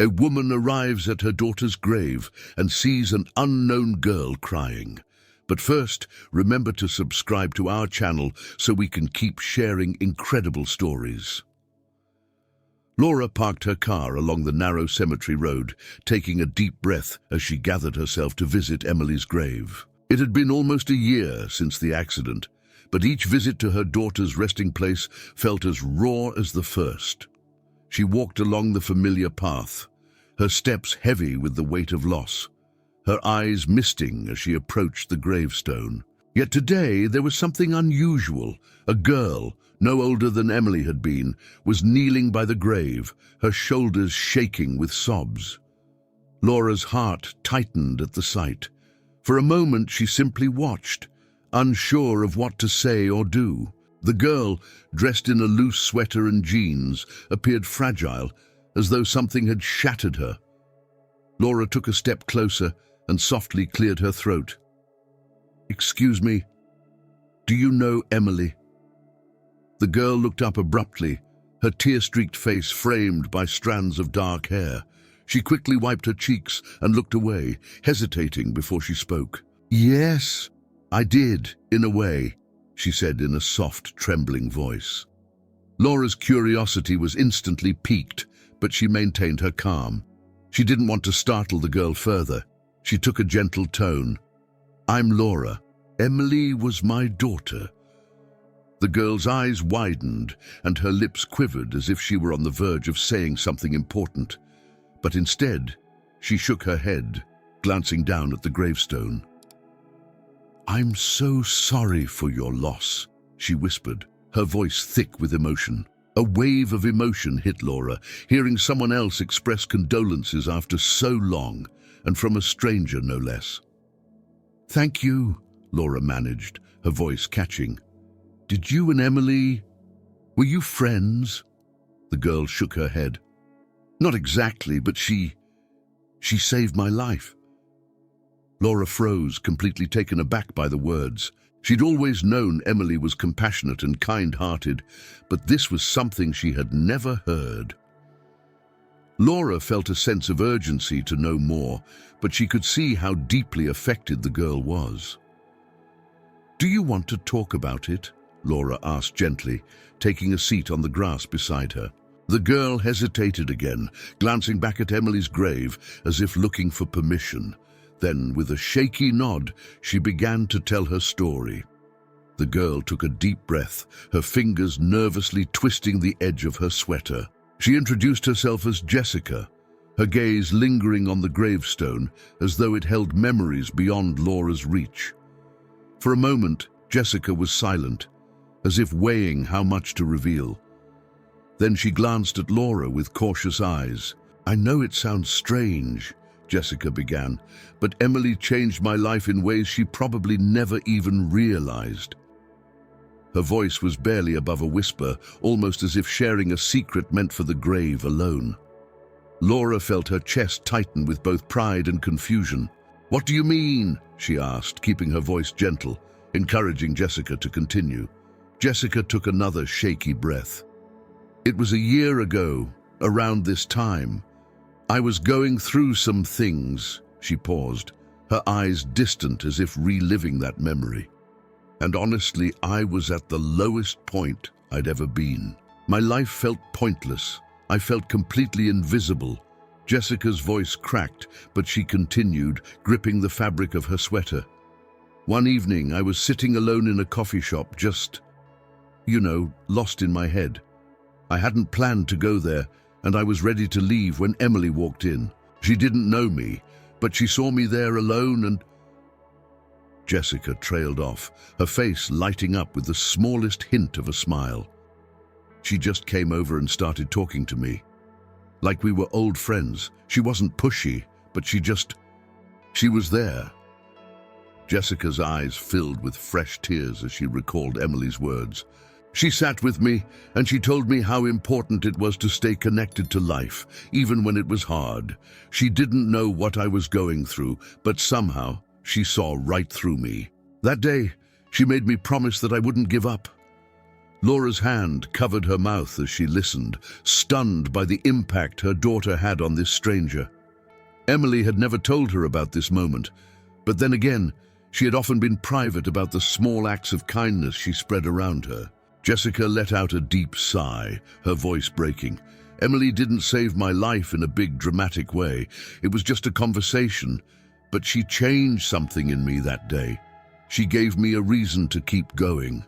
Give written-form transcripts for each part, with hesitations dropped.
A woman arrives at her daughter's grave and sees an unknown girl crying. But first, remember to subscribe to our channel so we can keep sharing incredible stories. Laura parked her car along the narrow cemetery road, taking a deep breath as she gathered herself to visit Emily's grave. It had been almost a year since the accident, but each visit to her daughter's resting place felt as raw as the first. She walked along the familiar path, her steps heavy with the weight of loss, her eyes misting as she approached the gravestone. Yet today there was something unusual. A girl, no older than Emily had been, was kneeling by the grave, her shoulders shaking with sobs. Laura's heart tightened at the sight. For a moment she simply watched, unsure of what to say or do. The girl, dressed in a loose sweater and jeans, appeared fragile, as though something had shattered her. Laura took a step closer and softly cleared her throat. "Excuse me, do you know Emily?" The girl looked up abruptly, her tear-streaked face framed by strands of dark hair. She quickly wiped her cheeks and looked away, hesitating before she spoke. "Yes, I did, in a way," she said in a soft, trembling voice. Laura's curiosity was instantly piqued, but she maintained her calm. She didn't want to startle the girl further. She took a gentle tone. "I'm Laura. Emily was my daughter." The girl's eyes widened and her lips quivered as if she were on the verge of saying something important. But instead, she shook her head, glancing down at the gravestone. "I'm so sorry for your loss," she whispered, her voice thick with emotion. A wave of emotion hit Laura, hearing someone else express condolences after so long, and from a stranger no less. "Thank you," Laura managed, her voice catching. "Did you and Emily... were you friends?" The girl shook her head. "Not exactly, but she saved my life." Laura froze, completely taken aback by the words. She'd always known Emily was compassionate and kind-hearted, but this was something she had never heard. Laura felt a sense of urgency to know more, but she could see how deeply affected the girl was. "Do you want to talk about it?" Laura asked gently, taking a seat on the grass beside her. The girl hesitated again, glancing back at Emily's grave as if looking for permission. Then, with a shaky nod, she began to tell her story. The girl took a deep breath, her fingers nervously twisting the edge of her sweater. She introduced herself as Jessica, her gaze lingering on the gravestone as though it held memories beyond Laura's reach. For a moment, Jessica was silent, as if weighing how much to reveal. Then she glanced at Laura with cautious eyes. "I know it sounds strange," Jessica began, "but Emily changed my life in ways she probably never even realized." Her voice was barely above a whisper, almost as if sharing a secret meant for the grave alone. Laura felt her chest tighten with both pride and confusion. "What do you mean?" she asked, keeping her voice gentle, encouraging Jessica to continue. Jessica took another shaky breath. "It was a year ago, around this time. I was going through some things," she paused, her eyes distant as if reliving that memory. "And honestly, I was at the lowest point I'd ever been. My life felt pointless. I felt completely invisible." Jessica's voice cracked, but she continued, gripping the fabric of her sweater. "One evening, I was sitting alone in a coffee shop, just, lost in my head. I hadn't planned to go there, and I was ready to leave when Emily walked in. She didn't know me, but she saw me there alone and..." Jessica trailed off, her face lighting up with the smallest hint of a smile. "She just came over and started talking to me. Like we were old friends. She wasn't pushy, but she was there." Jessica's eyes filled with fresh tears as she recalled Emily's words. "She sat with me, and she told me how important it was to stay connected to life, even when it was hard. She didn't know what I was going through, but somehow she saw right through me. That day, she made me promise that I wouldn't give up." Laura's hand covered her mouth as she listened, stunned by the impact her daughter had on this stranger. Emily had never told her about this moment, but then again, she had often been private about the small acts of kindness she spread around her. Jessica let out a deep sigh, her voice breaking. Emily didn't save my life in a big dramatic way. It was just a conversation, but she changed something in me that day. She gave me a reason to keep going.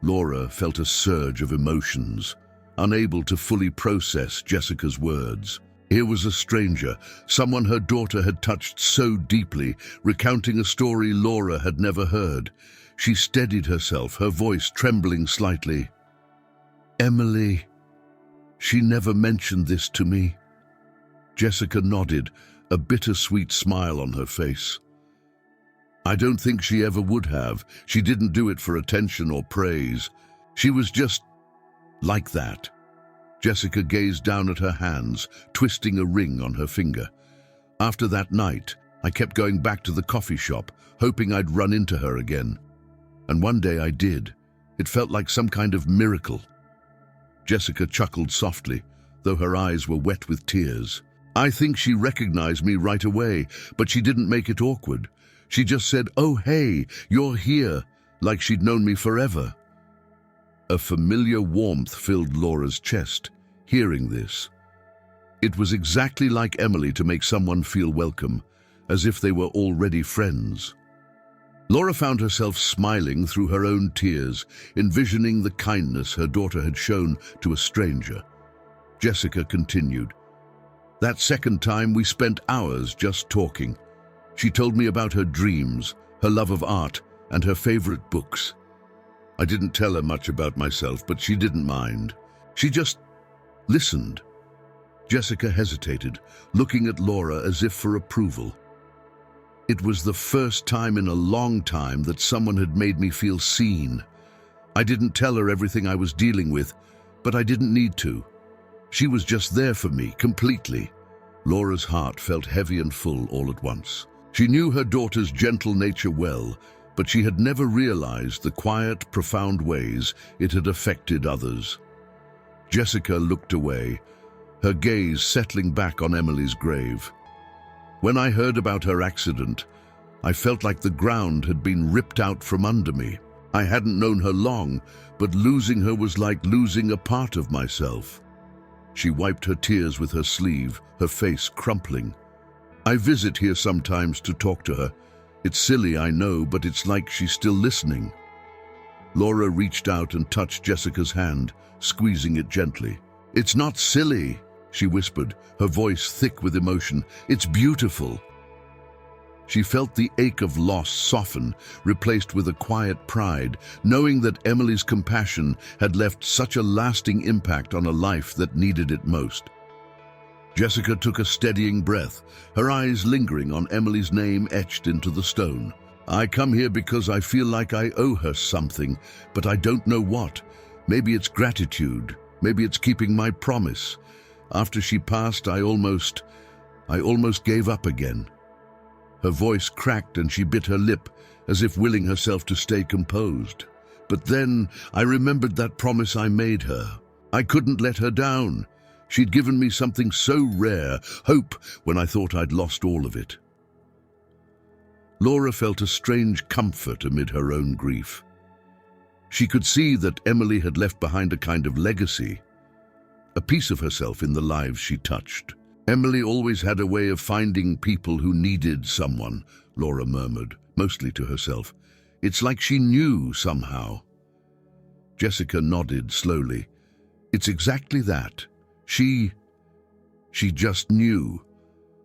Laura felt a surge of emotions, unable to fully process Jessica's words. Here was a stranger, someone her daughter had touched so deeply, recounting a story Laura had never heard. She steadied herself, her voice trembling slightly. "Emily, she never mentioned this to me." Jessica nodded, a bittersweet smile on her face. "I don't think she ever would have. She didn't do it for attention or praise. She was just like that." Jessica gazed down at her hands, twisting a ring on her finger. "After that night, I kept going back to the coffee shop, hoping I'd run into her again. And one day I did. It felt like some kind of miracle." Jessica chuckled softly, though her eyes were wet with tears. "I think she recognized me right away, but she didn't make it awkward. She just said, 'Oh, hey, you're here,' like she'd known me forever." A familiar warmth filled Laura's chest, hearing this. It was exactly like Emily to make someone feel welcome, as if they were already friends. Laura found herself smiling through her own tears, envisioning the kindness her daughter had shown to a stranger. Jessica continued, "That second time we spent hours just talking. She told me about her dreams, her love of art, and her favorite books. I didn't tell her much about myself, but she didn't mind. She just listened." Jessica hesitated, looking at Laura as if for approval. "It was the first time in a long time that someone had made me feel seen. I didn't tell her everything I was dealing with, but I didn't need to. She was just there for me, completely." Laura's heart felt heavy and full all at once. She knew her daughter's gentle nature well, but she had never realized the quiet, profound ways it had affected others. Jessica looked away, her gaze settling back on Emily's grave. "When I heard about her accident, I felt like the ground had been ripped out from under me. I hadn't known her long, but losing her was like losing a part of myself." She wiped her tears with her sleeve, her face crumpling. "I visit here sometimes to talk to her. It's silly, I know, but it's like she's still listening." Laura reached out and touched Jessica's hand, squeezing it gently. "It's not silly," she whispered, her voice thick with emotion. "It's beautiful." She felt the ache of loss soften, replaced with a quiet pride, knowing that Emily's compassion had left such a lasting impact on a life that needed it most. Jessica took a steadying breath, her eyes lingering on Emily's name etched into the stone. "I come here because I feel like I owe her something, but I don't know what. Maybe it's gratitude. Maybe it's keeping my promise. After she passed, I almost gave up again." Her voice cracked and she bit her lip, as if willing herself to stay composed. "But then I remembered that promise I made her. I couldn't let her down. She'd given me something so rare, hope, when I thought I'd lost all of it." Laura felt a strange comfort amid her own grief. She could see that Emily had left behind a kind of legacy, a piece of herself in the lives she touched. "Emily always had a way of finding people who needed someone," Laura murmured, mostly to herself. "It's like she knew somehow." Jessica nodded slowly. "It's exactly that. She just knew.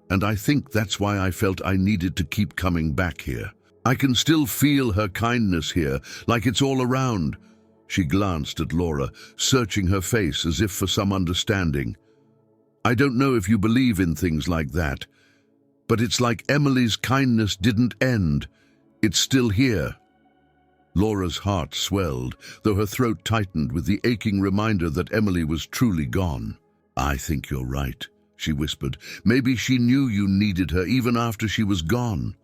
And I think that's why I felt I needed to keep coming back here. I can still feel her kindness here, like it's all around." She glanced at Laura, searching her face as if for some understanding. "I don't know if you believe in things like that, but it's like Emily's kindness didn't end. It's still here." Laura's heart swelled, though her throat tightened with the aching reminder that Emily was truly gone. "I think you're right," she whispered. "Maybe she knew you needed her even after she was gone."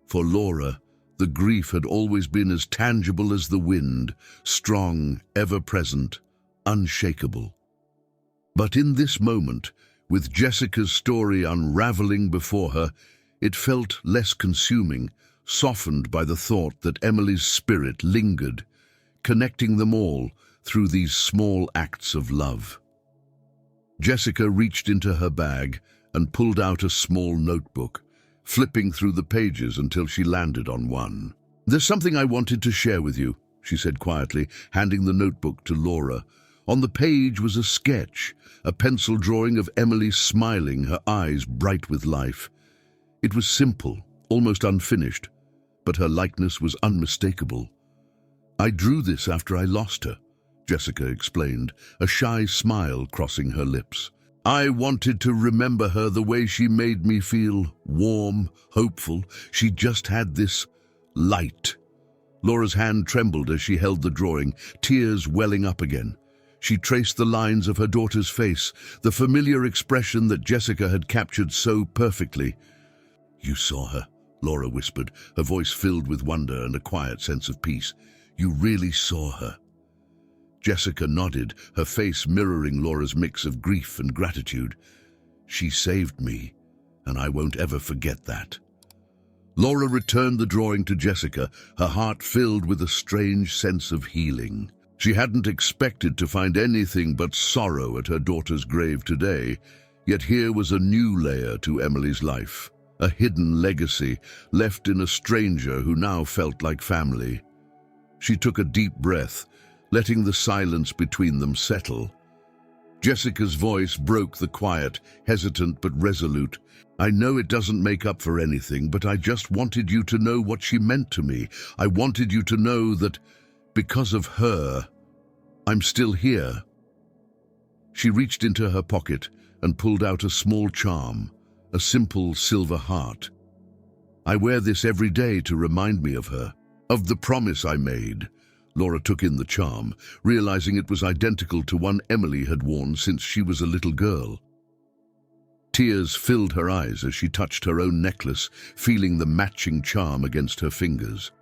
For Laura, The grief had always been as tangible as the wind, strong, ever-present, unshakable. But in this moment, with Jessica's story unraveling before her, it felt less consuming, softened by the thought that Emily's spirit lingered, connecting them all through these small acts of love. Jessica reached into her bag and pulled out a small notebook, flipping through the pages until she landed on one. "There's something I wanted to share with you," she said quietly, handing the notebook to Laura. On the page was a sketch, a pencil drawing of Emily smiling, her eyes bright with life. It was simple, almost unfinished, but her likeness was unmistakable. "I drew this after I lost her," Jessica explained, a shy smile crossing her lips. "I wanted to remember her the way she made me feel, warm, hopeful. She just had this light." Laura's hand trembled as she held the drawing, tears welling up again. She traced the lines of her daughter's face, the familiar expression that Jessica had captured so perfectly. "You saw her," Laura whispered, her voice filled with wonder and a quiet sense of peace. "You really saw her." Jessica nodded, her face mirroring Laura's mix of grief and gratitude. "She saved me, and I won't ever forget that." Laura returned the drawing to Jessica, her heart filled with a strange sense of healing. She hadn't expected to find anything but sorrow at her daughter's grave today, yet here was a new layer to Emily's life, a hidden legacy left in a stranger who now felt like family. She took a deep breath, letting the silence between them settle. Jessica's voice broke the quiet, hesitant but resolute. "I know it doesn't make up for anything, but I just wanted you to know what she meant to me. I wanted you to know that, because of her, I'm still here." She reached into her pocket and pulled out a small charm, a simple silver heart. "I wear this every day to remind me of her, of the promise I made." Laura took in the charm, realizing it was identical to one Emily had worn since she was a little girl. Tears filled her eyes as she touched her own necklace, feeling the matching charm against her fingers.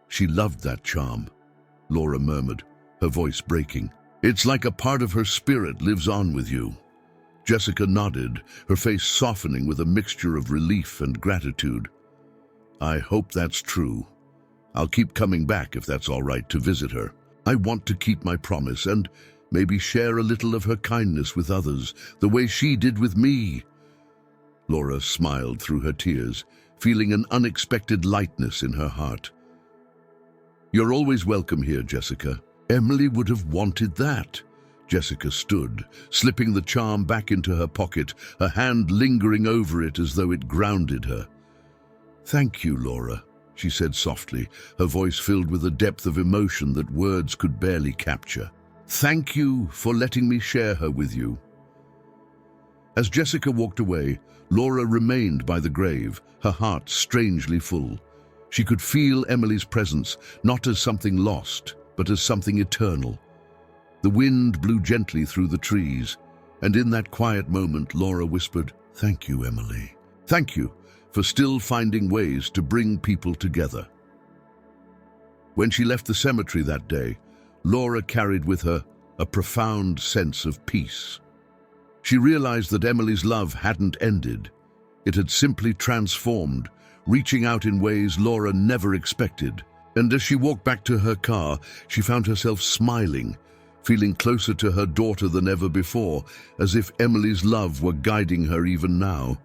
"She loved that charm," Laura murmured, her voice breaking. "It's like a part of her spirit lives on with you." Jessica nodded, her face softening with a mixture of relief and gratitude. "I hope that's true. I'll keep coming back if that's all right to visit her. I want to keep my promise and maybe share a little of her kindness with others, the way she did with me." Laura smiled through her tears, feeling an unexpected lightness in her heart. "You're always welcome here, Jessica. Emily would have wanted that." Jessica stood, slipping the charm back into her pocket, her hand lingering over it as though it grounded her. "Thank you, Laura," she said softly, her voice filled with a depth of emotion that words could barely capture. "Thank you for letting me share her with you." As Jessica walked away, Laura remained by the grave, her heart strangely full. She could feel Emily's presence, not as something lost, but as something eternal. The wind blew gently through the trees, and in that quiet moment, Laura whispered, "Thank you, Emily. Thank you for still finding ways to bring people together." When she left the cemetery that day, Laura carried with her a profound sense of peace. She realized that Emily's love hadn't ended. It had simply transformed, reaching out in ways Laura never expected. And as she walked back to her car, she found herself smiling, feeling closer to her daughter than ever before, as if Emily's love were guiding her even now.